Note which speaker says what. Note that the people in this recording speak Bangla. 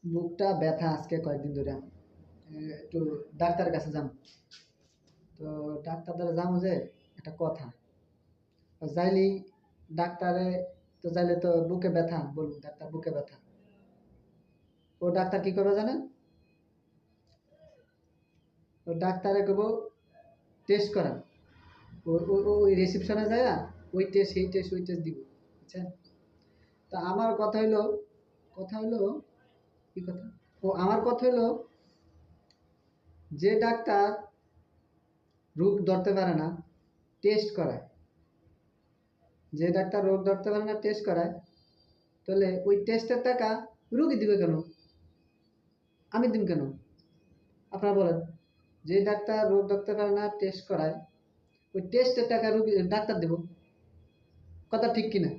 Speaker 1: মুখটা ব্যথা আজকে কয়েকদিন ধরে। একটু ডাক্তারের কাছে যাম। তো ডাক্তার দ্বারা যাবো যে একটা কথা। যাইলেই ডাক্তারে তো যাইলে তো বুকে ব্যথা বলুন ডাক্তার বুকে ব্যথা। ও ডাক্তার কি করবে জানেন? ও ডাক্তারে কব টেস্ট করান। ওই রিসিপশনে যায় ওই টেস্ট সেই টেস্ট ওই টেস্ট দিব, বুঝছেন? তা আমার কথা হইলো কি কথা, ও আমার কথা হইলো যে ডাক্তার রোগ ধরতে পারে না টেস্ট করায়, যে ডাক্তার রোগ ধরতে পারে না টেস্ট করায়, তাহলে ওই টেস্টের টাকা রুগী দিবে কেন? আমি দিব কেন? আপনারা বলেন। যে ডাক্তার রোগ ধরতে পারে না টেস্ট করায়, ওই টেস্টের টাকা রুগী ডাক্তার দেব। কথা ঠিক কিনা?